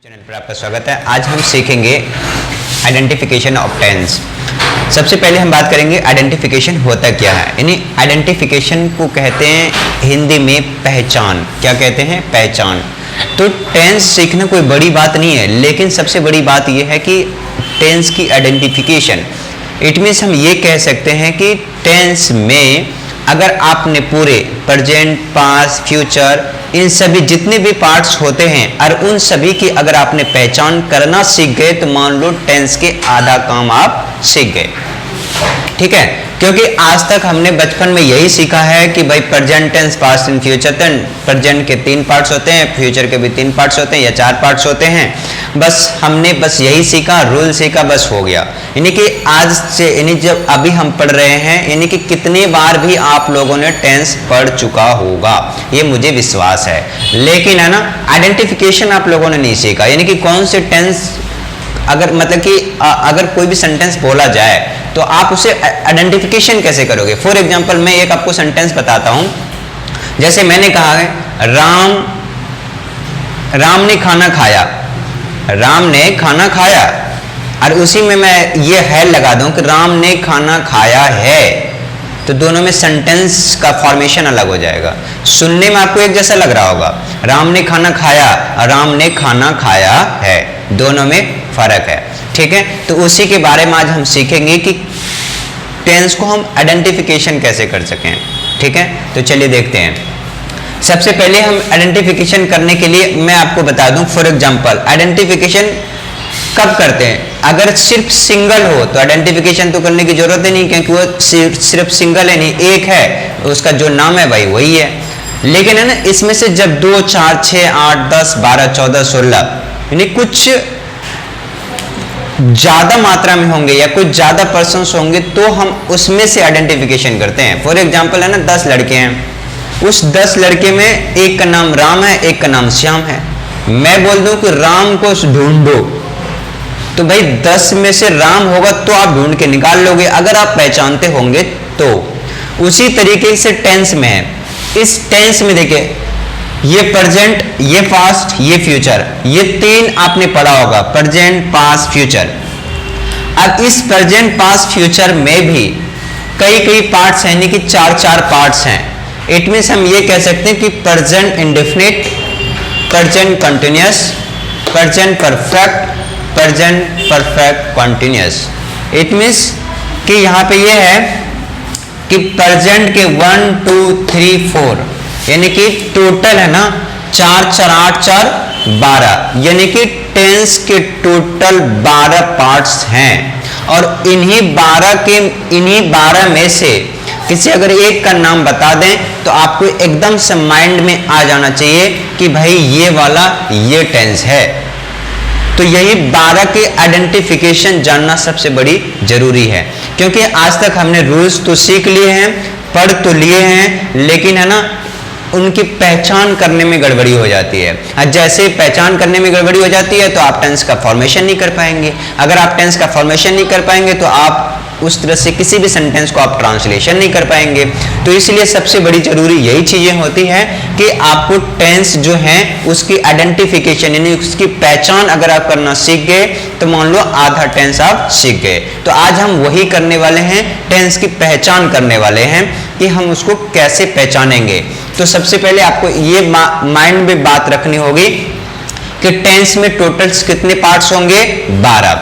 Channel पर आपका स्वागत है। आज हम सीखेंगे आइडेंटिफिकेशन ऑफ टेंस। सबसे पहले हम बात करेंगे आइडेंटिफिकेशन होता क्या है। यानी आइडेंटिफिकेशन को कहते हैं हिंदी में पहचान। क्या कहते हैं? पहचान। तो टेंस सीखना कोई बड़ी बात नहीं है, लेकिन सबसे बड़ी बात यह है कि टेंस की आइडेंटिफिकेशन। इट मीन्स हम ये कह सकते हैं कि टेंस में अगर आपने पूरे प्रेजेंट, पास्ट, फ्यूचर, इन सभी जितने भी पार्ट्स होते हैं और उन सभी की अगर आपने पहचान करना सीख गए तो मान लो टेंस के आधा काम आप सीख गए। ठीक है, क्योंकि आज तक हमने बचपन में यही सीखा है कि भाई present tense, past and future tense. Present के 3 पार्ट्स होते हैं, फ्यूचर के भी 3 पार्ट्स होते हैं या 4 पार्ट्स होते हैं। बस हमने यही सीखा, रूल सीखा, बस हो गया। यानी कि आज से यानी जब अभी हम पढ़ रहे हैं, यानी कि कितने बार भी आप लोगों ने टेंस पढ़ चुका होगा, ये मुझे विश्वास है। लेकिन है ना, आइडेंटिफिकेशन आप लोगों ने नहीं सीखा। यानी कि कौन से टेंस अगर मतलब कि अगर कोई भी सेंटेंस बोला जाए तो आप उसे आइडेंटिफिकेशन कैसे करोगे। फॉर एग्जांपल मैं एक आपको सेंटेंस बताता हूं। जैसे मैंने कहा है राम ने खाना खाया। राम ने खाना खाया और उसी में मैं ये है लगा दूं कि राम ने खाना खाया है, तो दोनों में सेंटेंस का फॉर्मेशन अलग हो जाएगा। सुनने में आपको एक जैसा लग रहा होगा, राम ने खाना खाया और राम ने खाना खाया है, दोनों में फर्क है। ठीक है, तो उसी के बारे में आज हम सीखेंगे कि टेंस को हम आइडेंटिफिकेशन कैसे कर सकें। ठीक है, तो चलिए देखते हैं। सबसे पहले हम आइडेंटिफिकेशन करने के लिए मैं आपको बता दूं, फॉर एग्जांपल आइडेंटिफिकेशन कब करते हैं। अगर सिर्फ सिंगल हो तो आइडेंटिफिकेशन तो करने की जरूरत ही नहीं, क्योंकि वो सिर्फ सिंगल है, नहीं एक है, उसका जो नाम है भाई वही है। लेकिन है ना, इसमें से जब 2, 4, 6, 8, 10, 12, 14, 16 यानी कुछ ज्यादा मात्रा में होंगे या कुछ ज्यादा पर्सन्स होंगे तो हम उसमें से आइडेंटिफिकेशन करते हैं। फॉर एग्जांपल है ना, 10 लड़के हैं, उस 10 लड़के में एक का नाम राम है, एक का नाम श्याम है। मैं बोल दूं कि राम को ढूंढो, तो भाई 10 में से राम होगा तो आप ढूंढ के निकाल लोगे, अगर आप पहचानते होंगे तो। उसी तरीके से टेंस में है। इस टेंस में देखिए, ये प्रेजेंट, ये पास्ट, ये फ्यूचर, ये 3 आपने पढ़ा होगा, प्रेजेंट, पास्ट, फ्यूचर। अब इस प्रेजेंट, पास्ट, फ्यूचर में भी कई पार्ट्स हैं, यानी कि 4 पार्ट्स हैं। इट मीन्स हम ये कह सकते हैं कि present indefinite, present continuous, present perfect, present perfect continuous. It means कि यहां पे ये है कि प्रेजेंट के 1, 2, 3, 4 यानी कि टोटल है ना 4, 4, 8, 4, 12, यानी कि टेंस के टोटल 12 पार्ट्स हैं। और इन्हीं 12 में से किसी अगर एक का नाम बता दें तो आपको एकदम से माइंड में आ जाना चाहिए कि भाई ये वाला ये टेंस है। तो यही 12 के आइडेंटिफिकेशन जानना सबसे बड़ी जरूरी है, क्योंकि आज तक हमने रूल्स तो सीख लिए हैं, पढ़ तो लिए हैं, लेकिन है ना उनकी पहचान करने में गड़बड़ी हो जाती है। जैसे पहचान करने में गड़बड़ी हो जाती है तो आप टेंस का फॉर्मेशन नहीं कर पाएंगे। अगर आप टेंस का फॉर्मेशन नहीं कर पाएंगे तो आप उस तरह से किसी भी सेंटेंस को आप ट्रांसलेशन नहीं कर पाएंगे। तो इसलिए सबसे बड़ी जरूरी यही चीजें होती हैं कि आपको टेंस जो है उसकी आइडेंटिफिकेशन यानी उसकी पहचान अगर आप करना सीख गए तो मान लो आधा टेंस आप सीख गए। तो आज हम वही करने वाले हैं, टेंस की पहचान करने वाले हैं कि हम उसको कैसे पहचानेंगे। तो सबसे पहले आपको ये माइंड में बात रखनी होगी कि टेंस में टोटल्स कितने पार्ट्स होंगे? 12।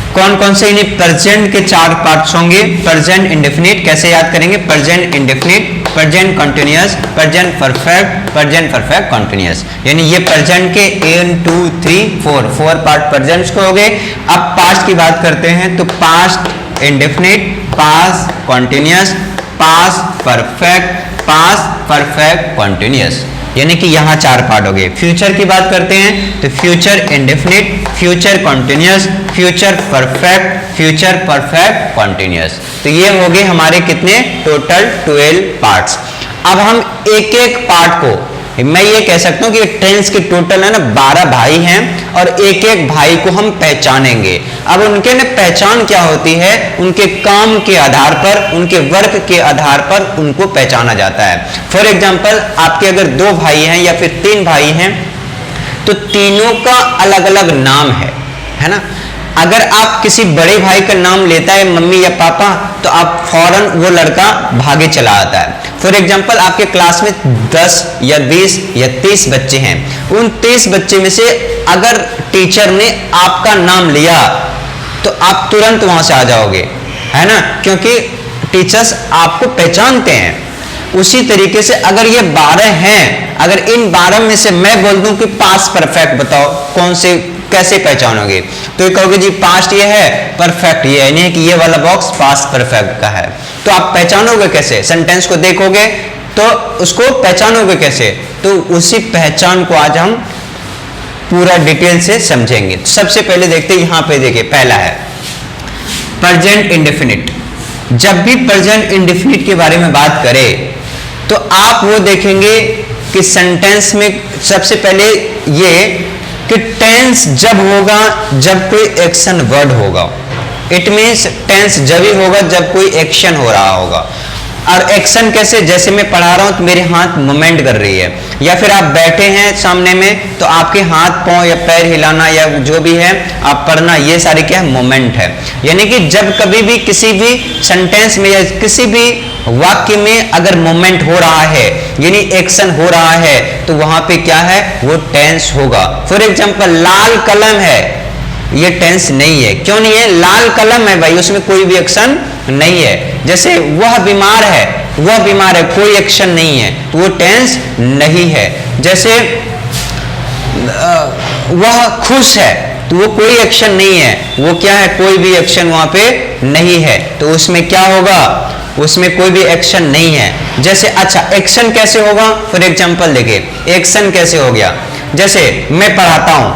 कौन कौन से? यानी प्रेजेंट के 4 पार्ट्स होंगे। प्रेजेंट इंडेफिनिट कैसे याद करेंगे? Present indefinite, present continuous, present perfect, present perfect continuous. यानी ये प्रेजेंट के 1, 2, 3, 4 पार्ट प्रेजेंट को हो गए। अब पास्ट की बात करते हैं तो past indefinite, past continuous, past perfect, past perfect continuous, यानी कि यहाँ 4 पार्ट हो गए। फ्यूचर की बात करते हैं तो future indefinite, future continuous, future perfect, future perfect continuous. तो ये हो गए हमारे कितने? Total 12 parts. अब हम एक एक पार्ट को मैं ये कह सकता हूं कि टेंस के टोटल है ना 12 भाई हैं और एक एक भाई को हम पहचानेंगे। अब उनके ना पहचान क्या होती है? उनके काम के आधार पर, उनके वर्क के आधार पर उनको पहचाना जाता है। फॉर एग्जाम्पल आपके अगर 2 भाई हैं या फिर 3 भाई हैं तो तीनों का अलग अलग नाम है ना। अगर आप किसी बड़े भाई का नाम लेता है मम्मी या पापा, तो आप फौरन वो लड़का भागे चला आता है। फॉर एग्जाम्पल, आपके क्लास में 10 या 20 या 30 बच्चे हैं, उन 30 बच्चे में से अगर टीचर ने आपका नाम लिया तो आप तुरंत वहां से आ जाओगे, है ना, क्योंकि टीचर्स आपको पहचानते हैं। उसी तरीके से अगर ये 12 हैं, अगर इन 12 में से मैं बोल दूं कि पास्ट परफेक्ट बताओ, कौन से कैसे पहचानोगे? तो ये कहोगे जी पास्ट ये है, परफेक्ट ये है, नहीं कि ये वाला बॉक्स पास्ट परफेक्ट का है। तो आप पहचानोगे कैसे? सेंटेंस को देखोगे तो उसको पहचानोगे कैसे? तो उसी पहचान को आज हम पूरा डिटेल से समझेंगे। तो सबसे पहले देखते हैं, यहां पे देखिए पहला है प्रेजेंट इंडेफिनिट। जब भी प्रेजेंट इंडेफिनिट के बारे में बात करें तो आप वो देखेंगे कि सेंटेंस में सबसे पहले ये कि टेंस जब होगा जब कोई एक्शन वर्ड होगा। इट मीन्स टेंस जब ही होगा जब कोई एक्शन हो रहा होगा। और एक्शन कैसे? जैसे मैं पढ़ा रहा हूं तो मेरे हाथ मूवमेंट कर रही है, या फिर आप बैठे हैं सामने में तो आपके हाथ पांव या पैर हिलाना या जो भी है आप पढ़ना, ये सारी क्या है? मूवमेंट है। यानी कि जब कभी भी किसी भी सेंटेंस में या किसी भी वाक्य में अगर मूवमेंट हो रहा है यानी एक्शन हो रहा है तो वहां पे क्या है? वो टेंस होगा। फॉर एग्जाम्पल, लाल कलम है, ये टेंस नहीं है। क्यों नहीं है? लाल कलम है भाई, उसमें कोई भी एक्शन नहीं है। जैसे वह बीमार है, वह बीमार है, कोई एक्शन नहीं है, तो वो टेंस नहीं है। जैसे वह खुश है, तो वो कोई एक्शन नहीं है, वो क्या है? कोई भी एक्शन वहां पे नहीं है, तो उसमें क्या होगा? उसमें कोई भी एक्शन नहीं है। जैसे अच्छा, एक्शन कैसे होगा? फॉर एग्जाम्पल देखिए, एक्शन कैसे हो गया? जैसे मैं पढ़ाता हूं,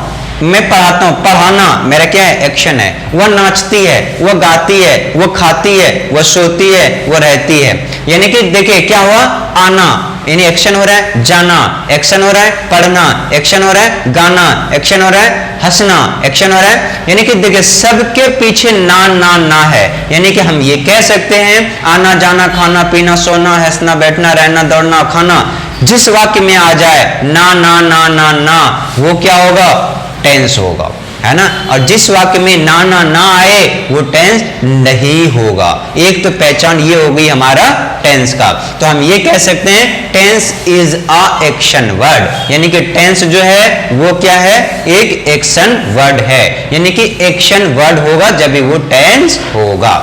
पढ़ाना मेरा क्या है? एक्शन है। वह नाचती है, वह गाती है, वह खाती है, वह सोती है, वह रहती है। यानी कि देखिए क्या हुआ? आना यानी एक्शन हो रहा है, जाना एक्शन हो रहा है, पढ़ना एक्शन हो रहा है, गाना एक्शन हो रहा है, हंसना एक्शन हो रहा है। यानी कि देखिए सबके पीछे ना ना ना है। यानी कि हम ये कह सकते हैं आना जाना खाना पीना सोना हंसना बैठना रहना दौड़ना खाना, जिस वाक्य में आ जाए ना ना ना ना ना, वो क्या होगा? टेंस होगा, है ना। और जिस वाक्य में ना ना ना आए वो टेंस नहीं होगा। एक तो पहचान ये हो गई हमारा टेंस का। तो हम ये कह सकते हैं tense is a action word, यानी कि टेंस जो है वो क्या है? एक एक्शन वर्ड है, यानी कि एक्शन वर्ड होगा जब भी वो टेंस होगा।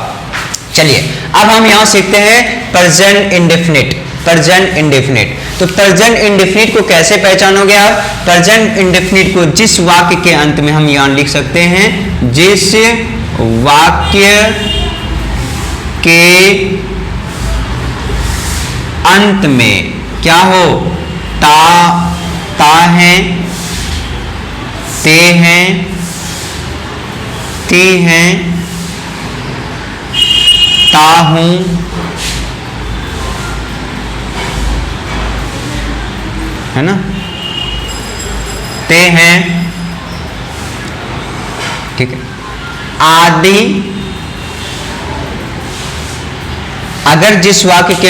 चलिए अब हम यहां सीखते हैं प्रेजेंट इंडेफिनिट। प्रेजेंट इंडेफिनिट, तो प्रेजेंट इंडेफिनिट को कैसे पहचानोगे आप? प्रेजेंट इंडेफिनिट को जिस वाक्य के अंत में हम यहां लिख सकते हैं, जिस वाक्य के अंत में क्या हो? ता है, ते हैं, ती हैं, ता हूं, है ना, ते हैं, ठीक है, आदि। अगर जिस वाक्य के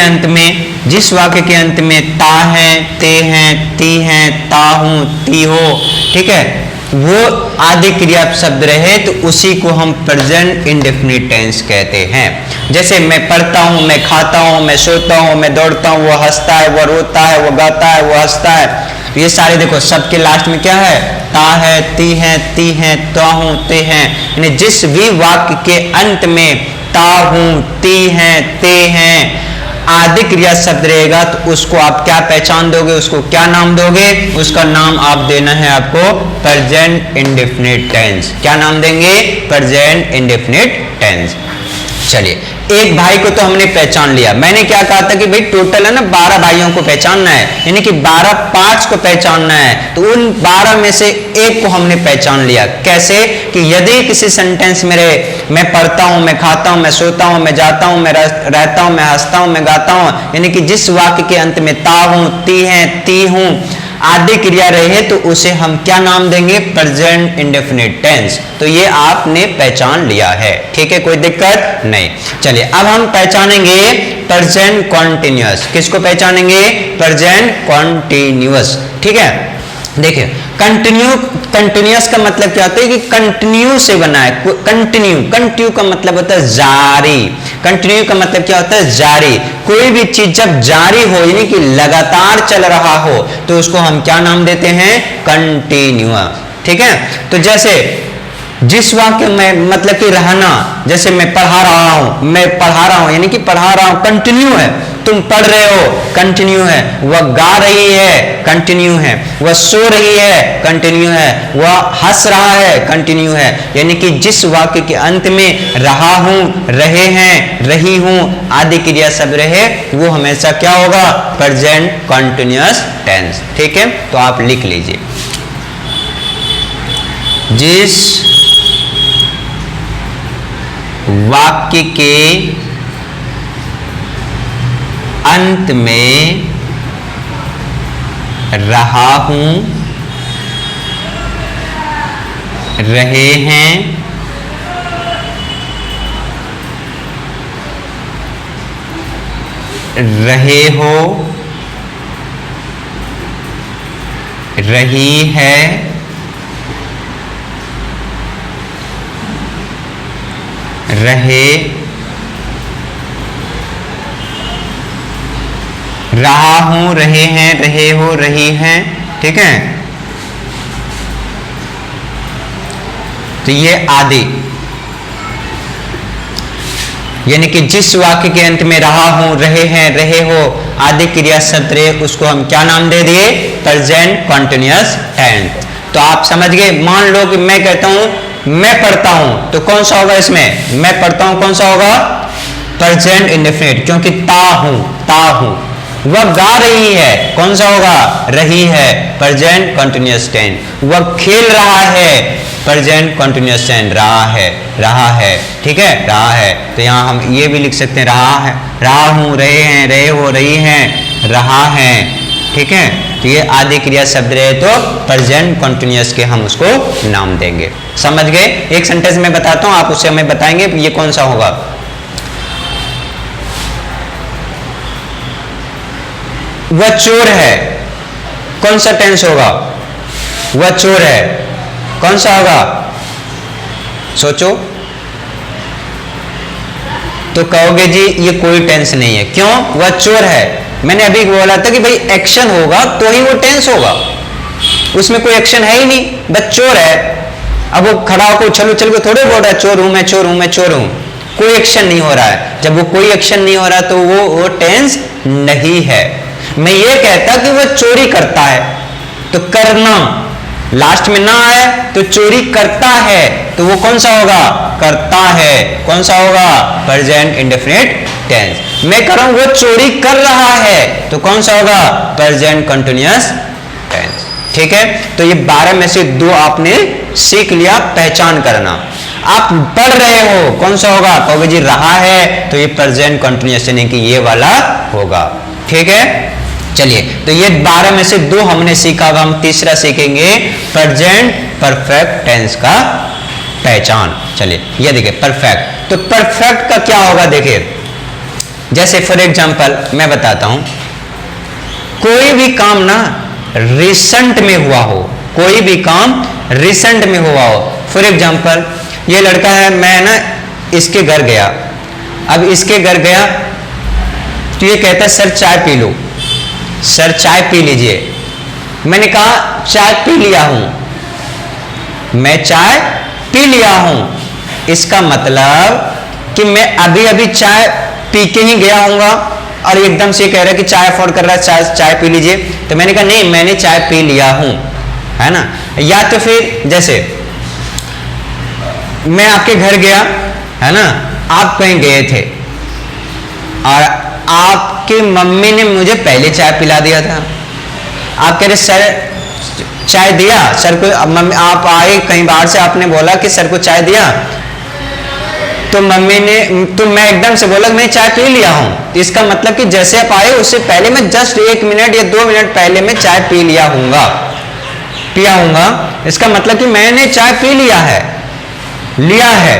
अंत में ता है, ते हैं, ती हैं, ता हूं, ती हो, ठीक है, वो आदि क्रिया शब्द रहे तो उसी को हम प्रेजेंट इंडेफिनिट टेंस कहते हैं। जैसे मैं पढ़ता हूं, मैं खाता हूं, मैं सोता हूं, मैं दौड़ता हूं, वो हंसता है, वो रोता है, वो गाता है, वो हंसता है, ये सारे देखो सबके लास्ट में क्या है? ता है, ती हैं, ता हूं, ते हैं। यानी जिस भी वाक्य के अंत में ता हूं, ती हैं, ते हैं आदि क्रिया शब्द रहेगा तो उसको आप क्या पहचान दोगे? उसको क्या नाम दोगे? उसका नाम आप देना है आपको प्रेजेंट इंडेफिनिट टेंस। क्या नाम देंगे? Present indefinite tense. चलिए, एक भाई को तो हमने पहचान लिया। मैंने क्या कहा था कि भाई टोटल है ना 12 भाइयों को पहचानना है, यानी कि 12 पार्ट्स को पहचानना है। तो उन 12 में से एक को हमने पहचान लिया। कैसे? कि यदि किसी सेंटेंस में रहे मैं पढ़ता हूं, मैं खाता हूं, मैं सोता हूं, मैं जाता हूं, मैं रहता हूं, मैं हंसता हूं, मैं गाता हूं, यानी कि जिस वाक्य के अंत में ता हूं, ती हैं, ती हूं आदि क्रिया रहे तो उसे हम क्या नाम देंगे? Present indefinite tense. तो ये आपने पहचान लिया है, ठीक है, कोई दिक्कत नहीं। चलिए अब हम पहचानेंगे प्रेजेंट कॉन्टिन्यूअस। किसको पहचानेंगे? प्रेजेंट कॉन्टिन्यूअस, ठीक है। देखिए कंटिन्यूअस का मतलब क्या होता है कि कंटिन्यू से बना है। कंटिन्यू का मतलब होता है जारी। कंटिन्यू का मतलब क्या होता है? जारी। कोई भी चीज जब जारी हो यानी कि लगातार चल रहा हो तो उसको हम क्या नाम देते हैं? कंटिन्यूअस। ठीक है, तो जैसे जिस वाक्य में मतलब कि रहना, जैसे मैं पढ़ा रहा हूं यानी कि पढ़ा रहा हूं कंटिन्यू है। तुम पढ़ रहे हो कंटिन्यू है। वह गा रही है कंटिन्यू है। वह सो रही है कंटिन्यू है। वह हंस रहा है कंटिन्यू है। यानी कि जिस वाक्य के अंत में रहा हूं, रहे हैं, रही हूं आदि क्रिया सब रहे वो हमेशा क्या होगा? Present continuous tense. ठीक है, तो आप लिख लीजिए, जिस वाक्य के अंत में रहा हूं, रहे हैं, रहे हो, रही है, रहे, रहा हूं, रहे हैं, रहे हो, रही हैं। ठीक है, तो ये आदि यानी कि जिस वाक्य के अंत में रहा हूं, रहे हैं, रहे हो आदि क्रिया शब्द रहे उसको हम क्या नाम दे दिए? Present continuous tense. तो आप समझ गए। मान लो कि मैं कहता हूं मैं पढ़ता हूं, तो कौन सा होगा इसमें? मैं पढ़ता हूं कौन सा होगा? प्रेजेंट इंडेफिनिट, क्योंकि ता हूं। वह गा रही है, कौन सा होगा? रही है, प्रेजेंट कंटिन्यूअस टेंस। वह खेल रहा है, प्रेजेंट कंटिन्यूअस टेंस, रहा है। ठीक है, रहा है। तो यहां हम ये भी लिख सकते हैं रहा है, रहा हूं, रहे हैं, रहे हो, रही हैं, रहा है। ठीक है, तो ये आदि क्रिया शब्द रहे तो प्रेजेंट कंटिन्यूअस के हम उसको नाम देंगे। समझ गए? एक सेंटेंस में बताता हूं, आप उससे हमें बताएंगे ये कौन सा होगा। वह चोर है, कौन सा टेंस होगा? वह चोर है, कौन सा होगा? सोचो। तो कहोगे जी ये कोई टेंस नहीं है। क्यों? वह चोर है। मैंने अभी बोला था कि भाई एक्शन होगा तो ही वो टेंस होगा, उसमें कोई एक्शन है ही नहीं, बस चोर है। अब वो खड़ा होकर उछल के थोड़े बोल रहा है चोर हूं मैं, चोर हूं मैं, चोर हूं। कोई एक्शन नहीं हो रहा है। जब वो कोई एक्शन नहीं हो रहा तो वो टेंस नहीं है। मैं ये कहता कि वो चोरी करता है, तो करना लास्ट में ना आए तो चोरी करता है, तो वो कौन सा होगा? करता है। कौन सा होगा? Present indefinite tense. मैं कह रहा हूं वो चोरी कर रहा है, तो कौन सा होगा? Present continuous tense. ठीक है, तो ये 12 में से 2 आपने सीख लिया पहचान करना। आप पढ़ रहे हो, कौन सा होगा? कहोगे जी रहा है, तो ये प्रेजेंट कंटिन्यूअस यानी कि ये वाला होगा। ठीक है, चलिए, तो ये 12 में से 2 हमने सीखा। अब हम तीसरा सीखेंगे प्रेजेंट परफेक्ट टेंस का पहचान। चलिए, ये देखिए परफेक्ट। तो परफेक्ट का क्या होगा? देखिए, जैसे फॉर एग्जांपल मैं बताता हूं, कोई भी काम ना रिसेंट में हुआ हो, कोई भी काम रिसेंट में हुआ हो। फॉर एग्जांपल ये लड़का है, मैं ना इसके घर गया। अब इसके घर गया तो ये कहता है सर चाय पी लो, सर चाय पी लीजिए। मैंने कहा चाय पी लिया हूं, मैं चाय पी लिया हूं। इसका मतलब कि मैं अभी अभी चाय पी के ही गया हूंगा और एकदम से कह रहा है कि चाय अफोर्ड कर रहा है, चाय पी लीजिए। तो मैंने कहा नहीं, मैंने चाय पी लिया हूं, है ना। या तो फिर जैसे मैं आपके घर गया, है ना, आप कहीं गए थे और आपकी मम्मी ने मुझे पहले चाय पिला दिया था। आप कह रहे सर चाय दिया, सर को मम्मी आप आए कहीं बाहर से, आपने बोला कि सर को चाय दिया, तो मम्मी ने, तो मैं एकदम से बोला मैं चाय पी लिया हूं। तो इसका मतलब कि जैसे आप आए उससे पहले मैं जस्ट 1 मिनट या 2 मिनट पहले मैं चाय पी लिया हूंगा। इसका मतलब कि मैंने चाय पी लिया है।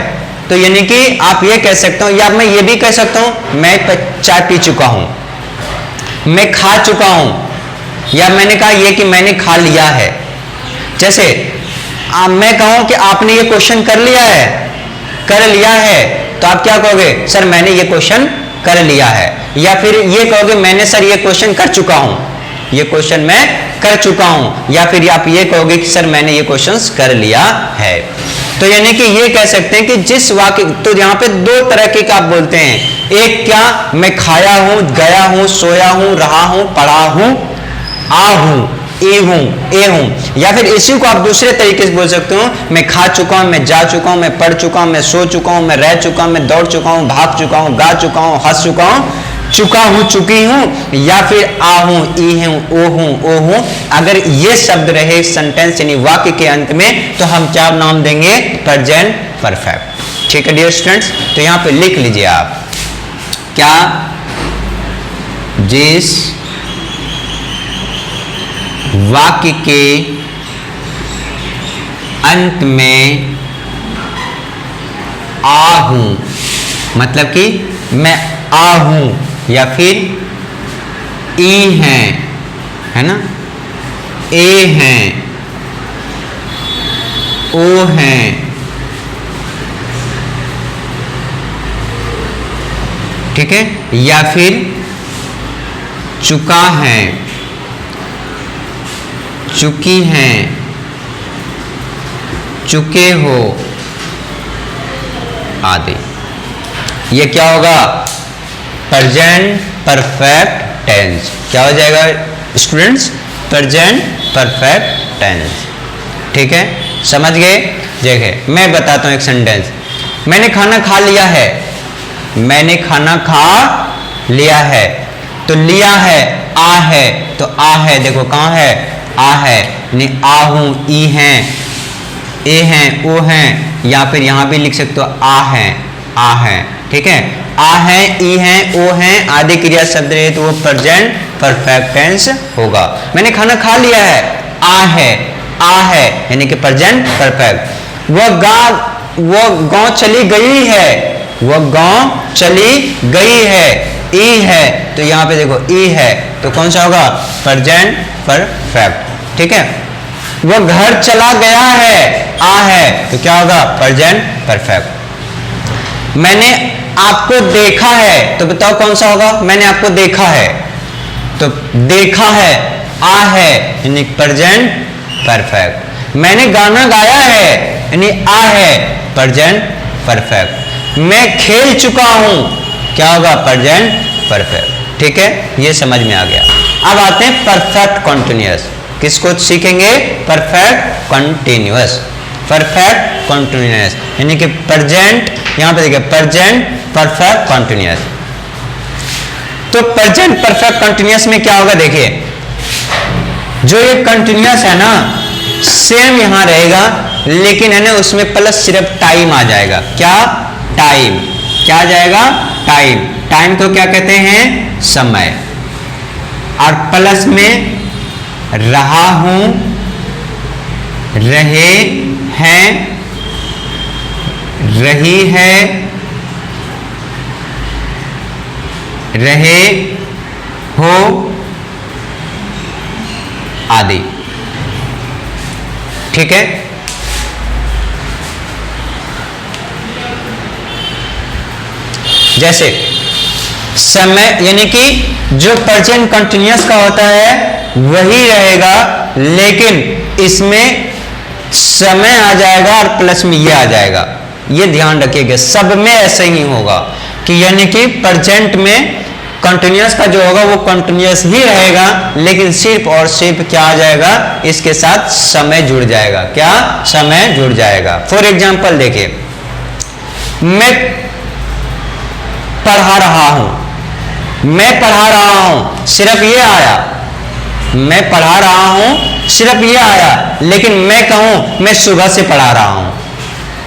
तो यानी कि आप ये कह सकते हो, या मैं ये भी कह सकता हूं मैं चाय पी चुका हूं, मैं खा चुका हूं, या मैंने कहा ये कि मैंने खा लिया है। जैसे मैं कहूं कि आपने ये क्वेश्चन कर लिया है, तो आप क्या कहोगे? सर मैंने ये क्वेश्चन कर लिया है। या फिर ये कहोगे मैंने सर ये क्वेश्चन कर चुका हूं, ये क्वेश्चन मैं कर चुका हूं। या फिर आप ये कहोगे कि सर मैंने ये क्वेश्चंस कर लिया है। तो यानी कि ये कह सकते हैं कि जिस वाक्य, तो यहां पे दो तरह के आप बोलते हैं, एक क्या, मैं खाया हूं, गया हूं, सोया हूं, रहा हूं, पढ़ा हूं, आ हूं, ए हूं। या फिर इसी को आप दूसरे तरीके से बोल सकते हो, मैं खा चुका हूं, मैं जा चुका हूं, मैं पढ़ चुका हूं, मैं सो चुका हूं, मैं रह चुका हूं, मैं दौड़ चुका हूं, भाग चुका हूं, गा चुका हूं, हंस चुका हूं, चुका हूं, चुकी हूं। या फिर आ हूं, ई हूं, ओ हूं। अगर ये शब्द रहे सेंटेंस यानी वाक्य के अंत में, तो हम क्या नाम देंगे? Present perfect. ठीक है डियर स्टूडेंट्स, तो यहां पे लिख लीजिए आप, क्या, जिस वाक्य के अंत में आ हूं, मतलब कि मैं आ हूं, या फिर ई है ना, ए हैं, ओ हैं, ठीक है, या फिर चुका है, चुकी हैं, चुके हो आदि, ये क्या होगा? Present perfect tense. क्या हो जाएगा स्टूडेंट्स? Present perfect tense. ठीक है, समझ गए? देखिए मैं बताता हूं एक सेंटेंस, मैंने खाना खा लिया है, मैंने खाना खा लिया है। तो लिया है, आ है, तो आ है, देखो कहां है? आ है, यानी आ हूं, ई हैं, ए हैं, ओ हैं। या फिर यहां भी लिख सकते हो आ है, ठीक है। आ है, ई हैं, ओ हैं आदि क्रिया शब्द रहे तो वो प्रेजेंट परफेक्ट टेंस होगा। मैंने खाना खा लिया है, आ है यानी कि प्रेजेंट परफेक्ट। वो गांव चली गई है, वो गांव चली गई है, ई है, तो यहां पे देखो ई है, तो कौन सा होगा? Present perfect. ठीक है। वो घर चला गया है, आ है, तो क्या होगा? Present perfect. मैंने आपको देखा है, तो बताओ कौन सा होगा? मैंने आपको देखा है, तो देखा है, आ है, यानी प्रेजेंट परफेक्ट। मैंने गाना गाया है, यानी आ है, प्रेजेंट परफेक्ट। मैं खेल चुका हूं, क्या होगा? Present perfect. ठीक है, ये समझ में आ गया। अब आते हैं परफेक्ट कॉन्टिन्यूअस। किसको सीखेंगे? Perfect continuous. परफेक्ट कॉन्टिन्यूअस यानी कि प्रेजेंट, यहां पे देखिए प्रेजेंट परफेक्ट कॉन्टिन्यूअस। तो प्रेजेंट परफेक्ट कॉन्टिन्यूअस में क्या होगा? देखिए जो ये कंटिन्यूअस है ना, सेम यहां रहेगा, लेकिन है ना उसमें प्लस सिर्फ टाइम आ जाएगा। क्या? टाइम। क्या आ जाएगा? टाइम। टाइम को क्या कहते हैं? समय। और प्लस में रहा हूं, रहे हैं, रही है, रहे हो आदि। ठीक है। जैसे समय यानी कि जो प्रेजेंट कंटिन्यूअस का होता है वही रहेगा, लेकिन इसमें समय आ जाएगा और प्लस में ये आ जाएगा। ये ध्यान रखिएगा, सब में ऐसे ही होगा कि यानी कि प्रेजेंट में कंटिन्यूअस का जो होगा वो कंटिन्यूअस ही रहेगा, लेकिन सिर्फ और सिर्फ क्या आ जाएगा? इसके साथ समय जुड़ जाएगा। क्या? समय जुड़ जाएगा। फॉर एग्जाम्पल देखिए, मैं पढ़ा रहा हूं, मैं पढ़ा रहा हूं, सिर्फ ये आया। मैं पढ़ा रहा हूं, सिर्फ ये आया, लेकिन मैं कहूं मैं सुबह से पढ़ा रहा हूं,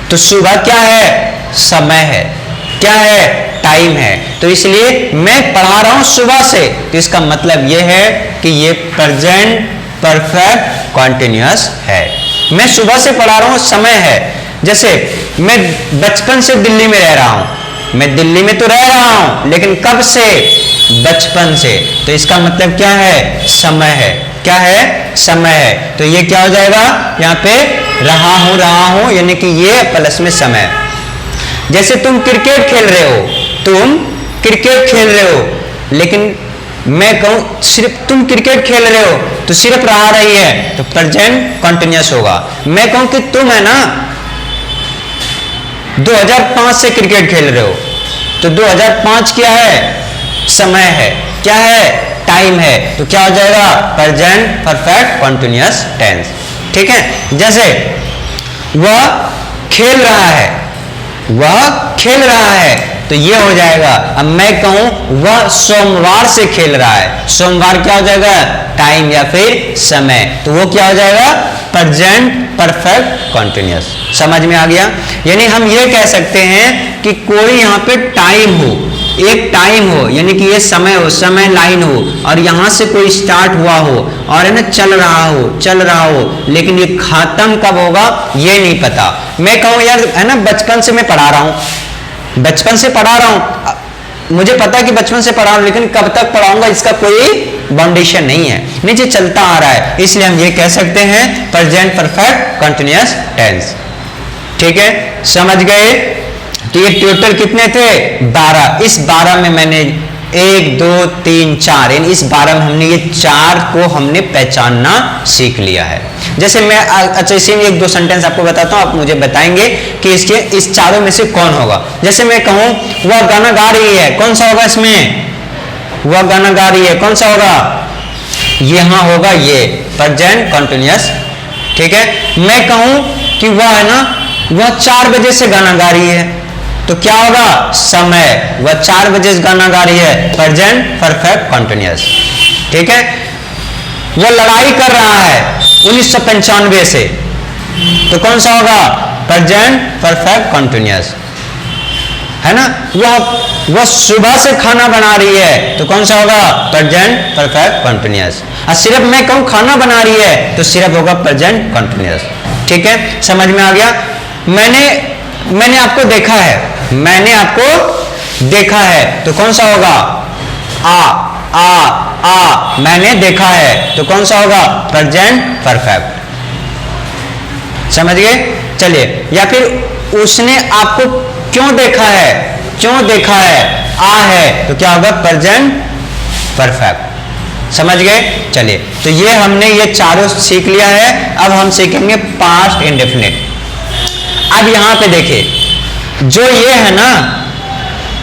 तो सुबह क्या है? समय है। क्या है? टाइम है। तो इसलिए मैं पढ़ा रहा हूं सुबह से, तो इसका मतलब यह है कि ये प्रेजेंट परफेक्ट कॉन्टिन्यूअस है। मैं सुबह से पढ़ा रहा हूं, समय है। जैसे मैं बचपन से दिल्ली में रह रहा हूं, मैं दिल्ली में तो रह रहा हूं, लेकिन कब से? बचपन से। तो इसका मतलब क्या है? समय है। क्या है, समय है। तो ये क्या हो जाएगा यहाँ पे, रहा हूं यानी कि ये प्लस में समय। जैसे तुम क्रिकेट खेल रहे हो, तुम क्रिकेट खेल रहे हो, लेकिन मैं कहूं सिर्फ तुम क्रिकेट खेल रहे हो तो सिर्फ रहा रही है, तो प्रेजेंट कंटिन्यूअस होगा। मैं कहूं कि तुम है ना 2005 से क्रिकेट खेल रहे हो, तो 2005 क्या है, समय है, क्या है, टाइम है, तो क्या हो जाएगा, प्रेजेंट परफेक्ट कंटिन्यूअस टेंस। ठीक है, जैसे वह खेल रहा है, वह खेल रहा है, तो ये हो जाएगा। अब मैं कहूं वह सोमवार से खेल रहा है, सोमवार क्या हो जाएगा, टाइम या फिर समय, तो वो क्या हो जाएगा, प्रेजेंट परफेक्ट कंटिन्यूअस। समझ में आ गया। यानी हम ये कह सकते हैं कि कोई यहाँ पे टाइम हो, एक टाइम हो, यानी कि ये समय हो, समय लाइन हो, और यहां से कोई स्टार्ट हुआ हो और है ना चल रहा हो, लेकिन ये खत्म कब होगा ये नहीं पता। मैं कहूं यार है ना बचपन से मैं पढ़ा रहा हूं, बचपन से पढ़ा रहा हूं, मुझे पता है कि बचपन से पढ़ा रहा हूं, लेकिन कब तक पढ़ाऊंगा इसका कोई बाउंडेशन नहीं है, नीचे चलता आ रहा है, इसलिए हम ये कह सकते हैं प्रेजेंट परफेक्ट कंटिन्यूअस टेंस। ठीक है, समझ गए। तो ये टोटल कितने थे, 12। इस 12 में मैंने 1 2 3 4, यानी इस 12 में हमने ये 4 को हमने पहचानना सीख लिया है। जैसे मैं अच्छा इसी में 1-2 सेंटेंस आपको बताता हूं, आप मुझे बताएंगे कि इसके इस चारों में से कौन होगा। जैसे मैं कहूं वह गाना गा रही है, कौन सा होगा इसमें, वह गाना गा रही है, कौन सा होगा, यहां होगा ये प्रेजेंट कंटिन्यूअस। ठीक है, मैं कहूं कि वह है ना वह 4 बजे से गाना गा रही है, तो क्या होगा, समय, वह 4 बजे से गाना गा रही है, प्रेजेंट परफेक्ट कंटिन्यूअस। ठीक है, वह लड़ाई कर रहा है 1995 से, तो कौन सा होगा, प्रेजेंट परफेक्ट कंटिन्यूअस, है ना। वह सुबह से खाना बना रही है, तो कौन सा होगा, प्रेजेंट परफेक्ट कंटिन्यूअस। और सिर्फ मैं कहूं खाना बना रही है, तो सिर्फ होगा प्रेजेंट कंटिन्यूअस। ठीक है, समझ में आ गया। मैंने आपको देखा है, मैंने आपको देखा है, तो कौन सा होगा, मैंने देखा है, तो कौन सा होगा, प्रेजेंट परफेक्ट। समझ गए। चलिए, या फिर उसने आपको क्यों देखा है, क्यों देखा है, तो क्या होगा, प्रेजेंट परफेक्ट। समझ गए। चलिए, तो ये हमने ये चारों सीख लिया है। अब हम सीखेंगे पास्ट इंडेफिनिट। अब यहां पे देखिए, जो ये है ना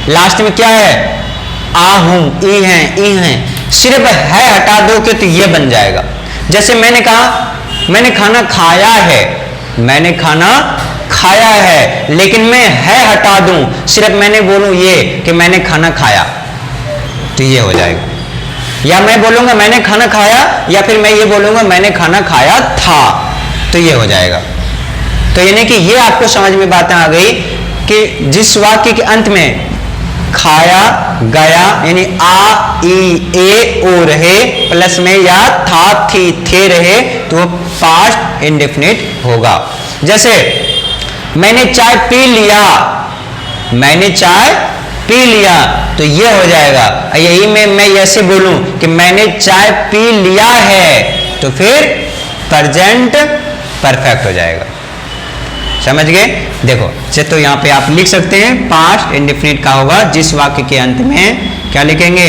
लास्ट में क्या है, आ हूं, ई है, सिर्फ है हटा दो के तो ये बन जाएगा। जैसे मैंने कहा मैंने खाना खाया है, मैंने खाना खाया है, लेकिन मैं है हटा दूं, सिर्फ मैंने बोलूं ये कि मैंने खाना खाया, तो ये हो जाएगा। या मैं बोलूंगा मैंने खाना खाया, या फिर मैं ये बोलूंगा मैंने खाना खाया था, तो ये हो जाएगा। तो यानी कि ये आपको समझ में बातें आ गई कि जिस वाक्य के अंत में खाया गया यानी आ ई ए ओ रहे प्लस में या था थी थे रहे, तो वो पास्ट इंडेफिनिट होगा। जैसे मैंने चाय पी लिया, मैंने चाय पी लिया, तो ये हो जाएगा। यही में मैं ऐसे बोलूं कि मैंने चाय पी लिया है, तो फिर प्रेजेंट परफेक्ट हो जाएगा। समझ गए। देखो तो यहाँ पे आप लिख सकते हैं पास्ट इंडेफिनिट का होगा जिस वाक्य के अंत में क्या लिखेंगे,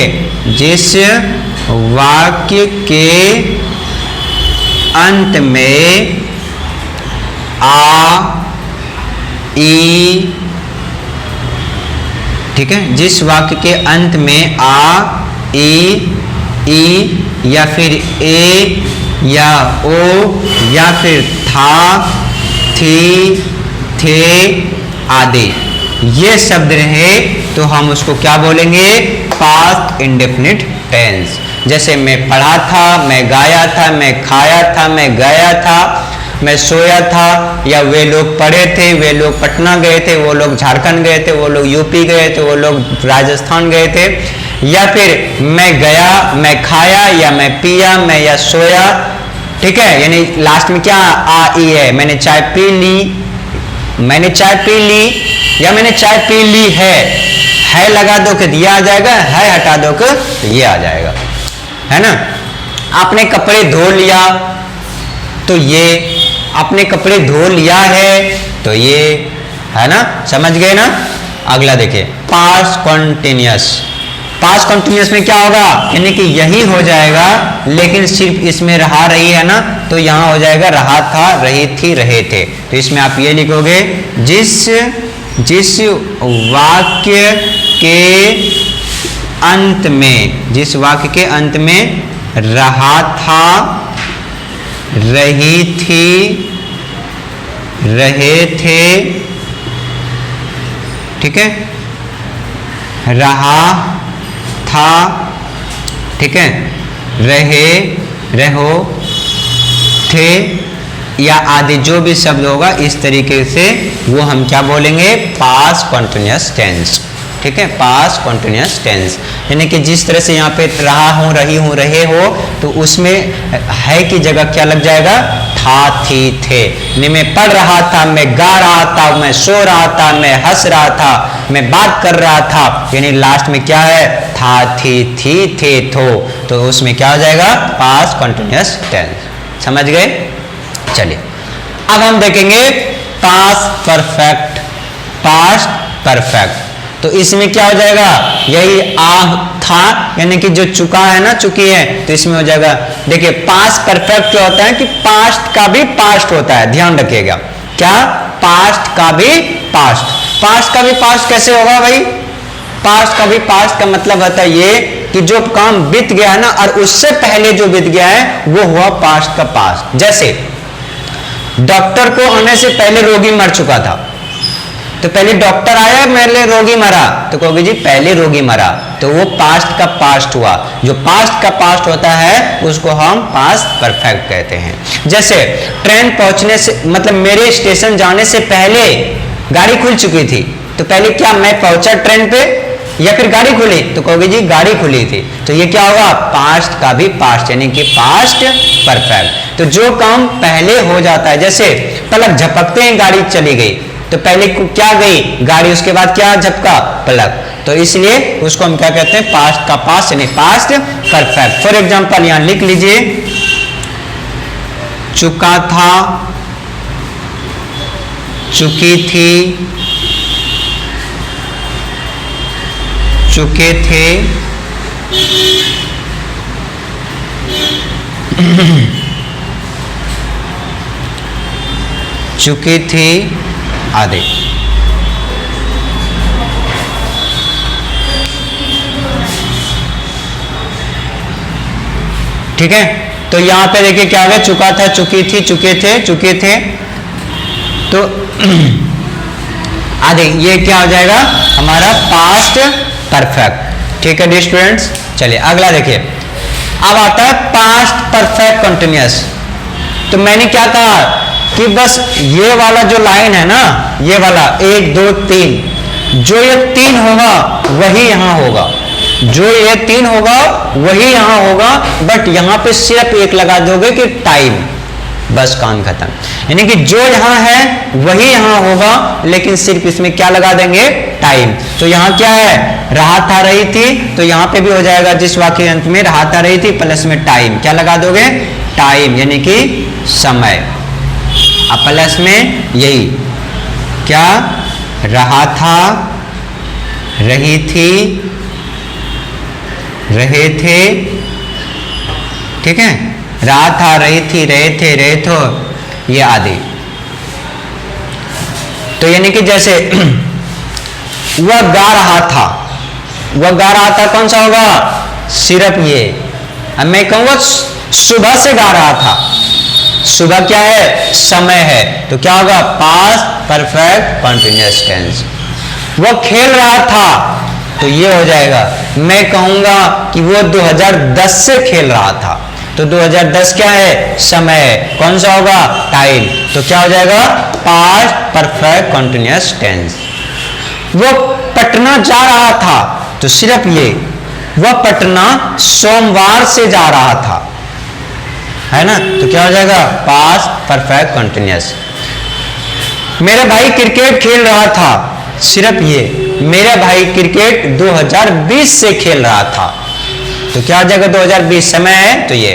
जिस वाक्य के अंत में आ ई, ठीक है, जिस वाक्य के अंत में आ ई या फिर ए या ओ या फिर था थी थे आदि ये शब्द रहे, तो हम उसको क्या बोलेंगे, पास्ट इंडेफिनिट टेंस। जैसे मैं पढ़ा था, मैं गाया था, मैं खाया था, मैं गया था, मैं सोया था, या वे लोग पढ़े थे, वे लोग पटना गए थे, वो लोग झारखंड गए थे, वो लोग यूपी गए थे, वो लोग राजस्थान गए थे। या फिर मैं गया, मैं खाया, या मैं पिया, मैं या सोया, ठीक है। यानी लास्ट में क्या आ ई है, मैंने चाय पी ली, मैंने चाय पी ली, या मैंने चाय पी ली है लगा दो कि ये आ जाएगा, है हटा दो कि ये आ जाएगा, है ना। आपने कपड़े धो लिया तो ये, आपने कपड़े धो लिया है तो ये, है ना, समझ गए ना। अगला देखिए पास्ट कॉन्टिन्यूअस। पास्ट कॉन्टिन्यूअस में क्या होगा, यानी कि यही हो जाएगा लेकिन सिर्फ इसमें रहा रही है ना, तो यहां हो जाएगा रहा था, रही थी, रहे थे। तो इसमें आप ये लिखोगे जिस वाक्य के अंत में, जिस वाक्य के अंत में रहा था, रही थी, रहे थे, ठीक है, रहा था, ठीक है, रहे, रहो, थे या आदि जो भी शब्द होगा इस तरीके से वो हम क्या बोलेंगे, पास्ट कॉन्टिन्यूअस टेंस। ठीक है, पास्ट कॉन्टिन्यूअस टेंस, यानी कि जिस तरह से यहाँ पे रहा हूं, रही हूं, रहे हो, तो उसमें है की जगह क्या लग जाएगा, था, थी, थे। यानी मैं पढ़ रहा था, मैं गा रहा था, मैं सो रहा था, मैं हंस रहा था, मैं बात कर रहा था, यानी लास्ट में क्या है, था, थी, थे, थो। तो उसमें क्या हो जाएगा, पास्ट कॉन्टिन्यूअस टेंस। समझ गए। चलिए अब हम देखेंगे पास्ट परफेक्ट। पास्ट परफेक्ट तो इसमें क्या हो जाएगा, यही था, यानी कि जो चुका है ना, चुकी है, तो इसमें हो जाएगा। देखिए पास्ट परफेक्ट क्या होता है कि पास्ट का भी पास्ट होता है, ध्यान रखिएगा। क्या, पास्ट का भी पास्ट। पास्ट का भी पास्ट कैसे होगा भाई, पास्ट का भी पास्ट का मतलब होता है ये कि जो काम बीत गया है ना और उससे पहले जो बीत गया है वो हुआ पास्ट का पास्ट। जैसे डॉक्टर को आने से पहले रोगी मर चुका था, तो पहले डॉक्टर आया, पहले रोगी मरा, तो कहोगे जी पहले रोगी मरा, तो वो पास्ट का पास्ट हुआ। जो पास्ट का पास्ट होता है उसको हम पास्ट परफेक्ट कहते हैं। जैसे ट्रेन पहुंचने से, मतलब मेरे स्टेशन जाने से पहले गाड़ी खुल चुकी थी, तो पहले क्या मैं पहुंचा ट्रेन पे या फिर गाड़ी खुली, तो कहोगे जी गाड़ी खुली थी। तो ये क्या होगा, पास्ट का भी पास्ट, यानी कि पास्ट परफेक्ट। तो जो काम पहले हो जाता है, जैसे पलक झपकते हैं गाड़ी चली गई, तो पहले क्या गई गाड़ी, उसके बाद क्या झपका, पलक, तो इसलिए उसको हम क्या कहते हैं, पास्ट का पास्ट, यानी पास्ट परफेक्ट। फॉर एग्जांपल यहां लिख लीजिए, चुका था, चुकी थी, चुके थे, चुकी थी आदि। ठीक है, तो यहां पे देखिए क्या है, चुका था, चुकी थी, चुके थे, चुके थे, तो आदि, ये क्या हो जाएगा हमारा पास्ट परफेक्ट। ठीक है डी स्टूडेंट्स। चलिए अगला देखिए, अब आता है पास्ट परफेक्ट कंटिन्यूअस। तो मैंने क्या कहा कि बस ये वाला जो लाइन है ना, ये वाला 1 2 3, जो ये 3 होगा वही यहां होगा, जो ये 3 होगा वही यहां होगा, बट यहां पे सिर्फ एक लगा दोगे कि टाइम, बस काम खत्म। यानी कि जो यहां है वही यहां होगा, लेकिन सिर्फ इसमें क्या लगा देंगे, टाइम। तो यहां क्या है, रहा था, रही थी, तो यहां पे भी हो जाएगा, जिस वाक्य अंत में रहा था, रही थी, प्लस में टाइम, क्या लगा दोगे, टाइम, यानी कि समय, अब प्लस में यही क्या, रहा था, रही थी, रहे थे, ठीक है, रहा था, रही थी, रहे थे, रहे थो, ये आदि। तो यानी कि जैसे वह गा रहा था, वह गा रहा था, कौन सा होगा, सिर्फ ये। अब मैं कहूंगा सुबह से गा रहा था, सुबह क्या है, समय है, तो क्या होगा, पास्ट परफेक्ट कंटिन्यूअस टेंस। वह खेल रहा था, तो ये हो जाएगा, मैं कहूंगा कि वो 2010 से खेल रहा था, तो 2010 क्या है, समय है, कौन सा होगा, टाइम, तो क्या हो जाएगा, पास्ट परफेक्ट कंटिन्यूअस टेंस। वो पटना जा रहा था, तो सिर्फ ये, वह पटना सोमवार से जा रहा था, है ना, तो क्या हो जाएगा, पास्ट परफेक्ट कंटिन्यूअस। मेरा भाई क्रिकेट खेल रहा था, सिर्फ ये, मेरा भाई क्रिकेट 2020 से खेल रहा था, तो क्या हो जाएगा, 2020 समय है, तो ये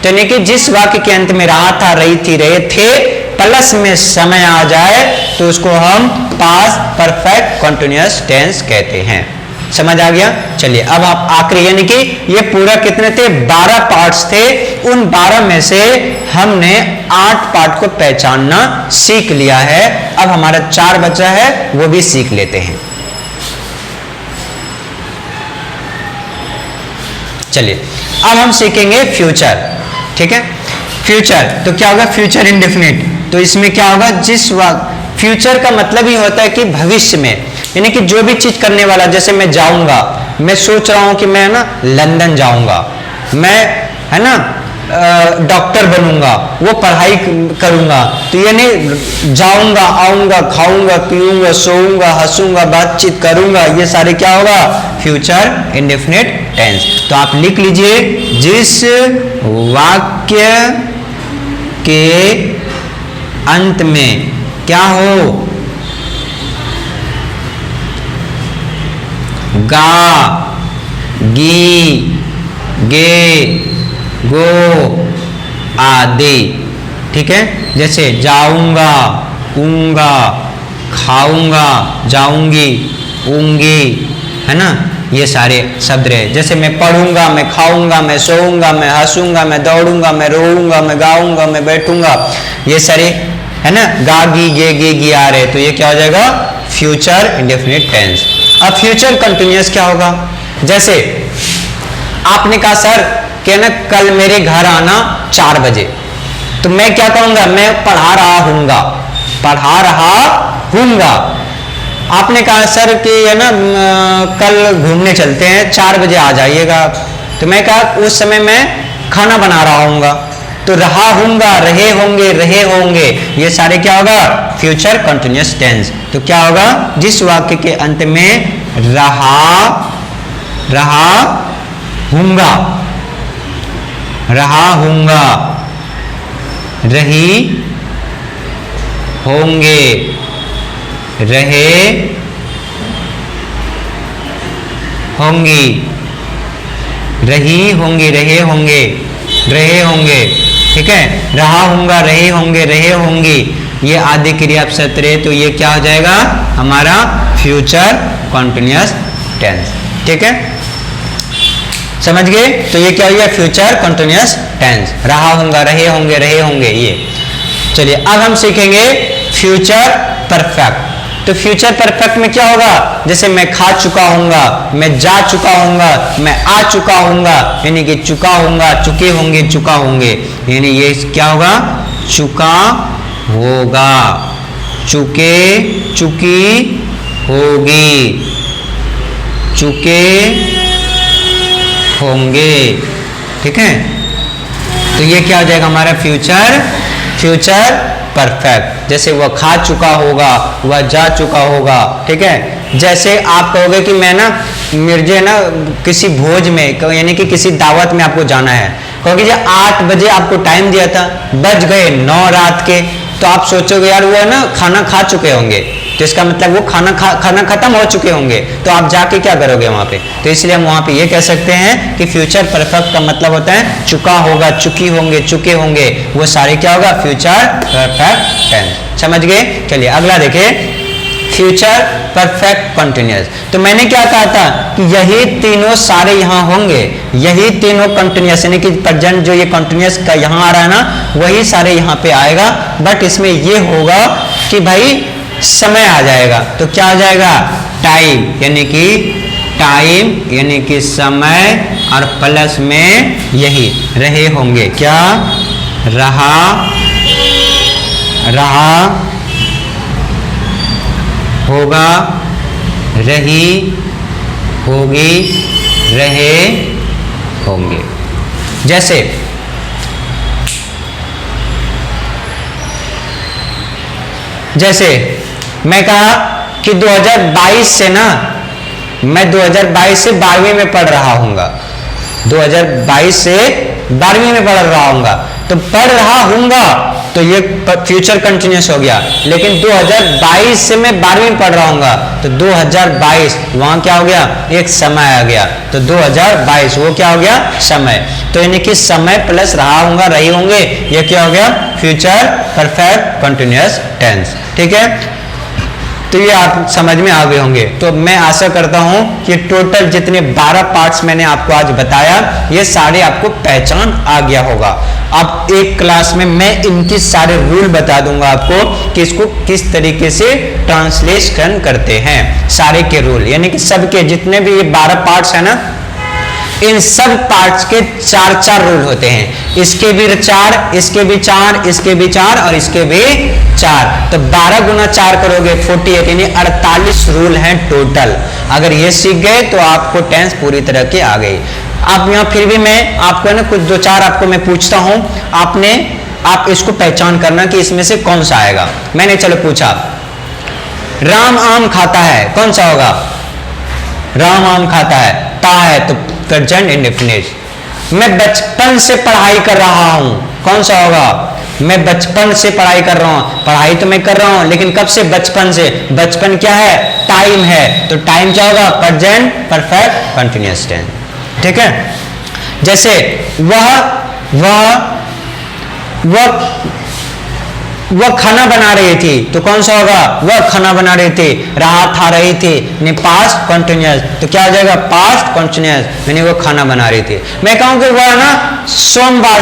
तो यानी कि जिस वाक्य के अंत में रहा था, रही थी, रहे थे प्लस में समय आ जाए तो उसको हम पास्ट परफेक्ट कंटीन्यूअस टेंस कहते हैं। समझ आ गया? चलिए अब आप आखिरी, यानी कि ये पूरा कितने थे, 12 पार्ट्स थे। उन 12 में से हमने 8 पार्ट को पहचानना सीख लिया है। अब हमारा 4 बचा है, वो भी सीख लेते हैं। चलिए अब हम सीखेंगे फ्यूचर। ठीक है, फ्यूचर तो क्या होगा, फ्यूचर इंडेफिनिट। तो इसमें क्या होगा, जिस वक्त, फ्यूचर का मतलब ही होता है कि भविष्य में, यानी कि जो भी चीज करने वाला, जैसे मैं जाऊंगा, मैं सोच रहा हूं कि मैं ना लंदन जाऊंगा, मैं है ना डॉक्टर बनूंगा, वो पढ़ाई करूंगा, तो यानी जाऊंगा, आऊंगा, खाऊंगा, पीऊंगा, सोऊंगा, हंसूंगा, बातचीत करूंगा, ये सारे क्या होगा, फ्यूचर इंडेफिनिट टेंस। तो आप लिख लीजिए, जिस वाक्य के अंत में क्या हो, गा, गी, गे, गो आदि। ठीक है, जैसे जाऊंगा, ऊंगा, खाऊंगा, जाऊंगी, ऊंगी, है ना, ये सारे शब्द रहे। जैसे मैं पढ़ूंगा, मैं खाऊंगा, मैं सोऊंगा, मैं हंसूंगा, मैं दौड़ूंगा, मैं रोऊंगा, मैं गाऊंगा, मैं बैठूंगा, ये सारे है ना, गा, गी, गे, आ रहे, तो ये क्या हो जाएगा, फ्यूचर इंडेफिनिट टेंस। अब फ्यूचर कंटिन्यूअस क्या होगा, जैसे आपने कहा सर कि ना कल मेरे घर आना 4 बजे, तो मैं क्या कहूंगा, मैं पढ़ा रहा हूंगा, पढ़ा रहा हूंगा। आपने कहा सर कि है ना कल घूमने चलते हैं, 4 बजे आ जाइएगा, तो मैं कहा उस समय मैं खाना बना रहा हूंगा, तो रहा हूंगा, रहे होंगे, रहे होंगे, ये सारे क्या होगा, फ्यूचर कंटिन्यूअस टेंस। तो क्या होगा, जिस वाक्य के अंत में रहा हूंगा, रहा हूंगा, रही होंगे, रहे होंगी, रही होंगी, रहे होंगे, रहे होंगे। ठीक है, रहा हूंगा, रहे होंगे, रहे होंगी, ये आदि क्रिया शब्द रहे, तो ये क्या हो जाएगा, हमारा फ्यूचर कंटिन्यूअस टेंस। ठीक है, समझ गए? तो ये क्या हो गया, फ्यूचर कंटिन्यूअस टेंस, रहा हूंगा, रहे होंगे, रहे होंगे ये। चलिए अब हम सीखेंगे फ्यूचर परफेक्ट। तो फ्यूचर परफेक्ट में क्या होगा, जैसे मैं खा चुका हूंगा, मैं जा चुका हूंगा, मैं आ चुका हूंगा, यानी कि चुका हूंगा, चुके होंगे, चुका होंगे, यानी ये क्या होगा, चुका होगा, चुके, चुकी होगी, चुके होंगे। ठीक है, तो ये क्या हो जाएगा हमारा फ्यूचर परफेक्ट। जैसे वह खा चुका होगा, वह जा चुका होगा। ठीक है, जैसे आप कहोगे कि मैं ना मुझे ना किसी भोज में, यानी कि किसी दावत में आपको जाना है, कहोगे जी 8 बजे आपको टाइम दिया था, बज गए 9 रात के, तो आप सोचोगे यार वो है ना खाना खा चुके होंगे, तो इसका मतलब वो खाना खत्म हो चुके होंगे, तो आप जाके क्या करोगे वहां पे। तो इसलिए हम वहां पे ये कह सकते हैं कि फ्यूचर परफेक्ट का मतलब होता है चुका होगा, चुकी होंगे, चुके होंगे, वो सारे क्या होगा, फ्यूचर परफेक्ट टेंस। समझ गए? चलिए अगला देखिए, फ्यूचर परफेक्ट कंटिन्यूअस। तो मैंने क्या कहा था कि यही तीनों सारे यहाँ होंगे, यही तीनों कंटिन्यूअस, यानी कि प्रेजेंट जो ये कंटिन्यूअस का यहाँ आ रहा है ना, वही सारे यहाँ पे आएगा, बट इसमें ये होगा कि भाई समय आ जाएगा, तो क्या आ जाएगा, टाइम, यानी कि टाइम यानी कि समय, और प्लस में यही रहे होंगे, क्या रहा होगा, रही होगी, रहे होंगे। जैसे मैं कहा कि 2022 से ना, मैं 2022 से 12वीं में पढ़ रहा हूँगा, 2022 से 12वीं में पढ़ रहा हूँगा, तो पढ़ रहा हूँगा तो ये फ्यूचर कंटिन्यूस हो गया, लेकिन 2022 से मैं 12वीं पढ़ रहा हूँगा तो 2022 वहां क्या हो गया, एक समय आ गया, तो 2022 वो क्या हो गया, समय। तो यानी कि समय प्लस रहा हूँगा, रही होंगे, ये क्या हो गया, फ्यूचर परफेक्ट कंटिन्यूअस टेंस। ठीक है, तो ये आप समझ में आ गए होंगे। तो मैं आशा करता हूं कि टोटल जितने 12 पार्ट्स मैंने आपको आज बताया ये सारे आपको पहचान आ गया होगा। अब एक क्लास में मैं इनके सारे रूल बता दूंगा आपको कि इसको किस तरीके से ट्रांसलेशन करते हैं, सारे के रूल, यानी कि सबके जितने भी ये 12 पार्ट्स है ना, इन सब पार्ट्स के 4-4 रूल होते हैं। इसके भी 4, इसके भी 4, इसके भी 4 और इसके भी 4। तो 12 गुना 4 करोगे 48, यानी 48 रूल हैं टोटल। अगर ये सीख गए तो आपको टेंस पूरी तरह के आ गई। अब यहाँ फिर भी मैं आपको ना कुछ 2-4 आपको मैं पूछता हूं, आप इसको पहचान करना कि इसमें से कौन सा आएगा। मैंने चलो पूछा, राम आम खाता है, कौन सा होगा, राम आम खाता है, ता है तो प्रेजेंट इंडेफिनिट। मैं बचपन से पढ़ाई कर रहा हूं, कौन सा होगा, मैं बचपन से पढ़ाई कर रहा हूं, पढ़ाई तो मैं कर रहा हूं लेकिन कब से, बचपन से। बचपन क्या है, टाइम है, तो टाइम क्या होगा, प्रेजेंट परफेक्ट कंटिन्यूअस टेंस। ठीक है, जैसे वह खाना बना रही थी, तो कौन सा होगा, वह खाना बना रही थी, रहा था, रही थी, पास्ट कंटिन्यूअस, तो क्या हो जाएगा, पास्ट कंटिन्यूअस, यानी वो खाना बना रही थी। मैं कहूं कि वह ना सोमवार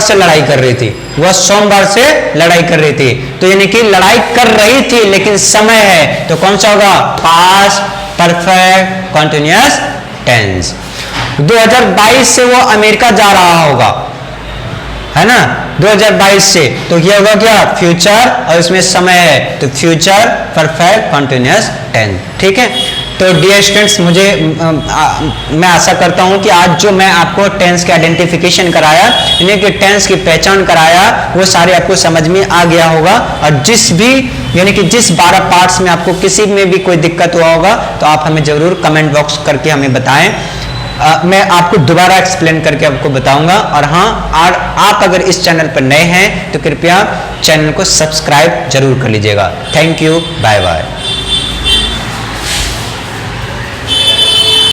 से लड़ाई कर रही थी, वह सोमवार से लड़ाई कर रही थी, तो यानी कि लड़ाई कर रही थी लेकिन समय है, तो कौन सा होगा, पास्ट परफेक्ट कंटिन्यूअस टेंस। 2022 से वो अमेरिका जा रहा होगा, है ना, 2022 से, तो ये होगा क्या, फ्यूचर, और इसमें समय है तो फ्यूचर परफेक्ट कंटिन्यूअस टेंस। ठीक है, तो डियर स्टूडेंट्स, मैं आशा करता हूं कि आज जो मैं आपको टेंस के आइडेंटिफिकेशन कराया, यानी कि टेंस की पहचान कराया, वो सारे आपको समझ में आ गया होगा। और यानी कि जिस 12 पार्ट्स में आपको किसी में भी कोई दिक्कत हुआ होगा तो आप हमें जरूर कमेंट बॉक्स करके हमें बताएं। मैं आपको दोबारा एक्सप्लेन करके आपको बताऊंगा। और हाँ, आप अगर इस चैनल पर नए हैं तो कृपया चैनल को सब्सक्राइब जरूर कर लीजिएगा। Thank you, bye bye.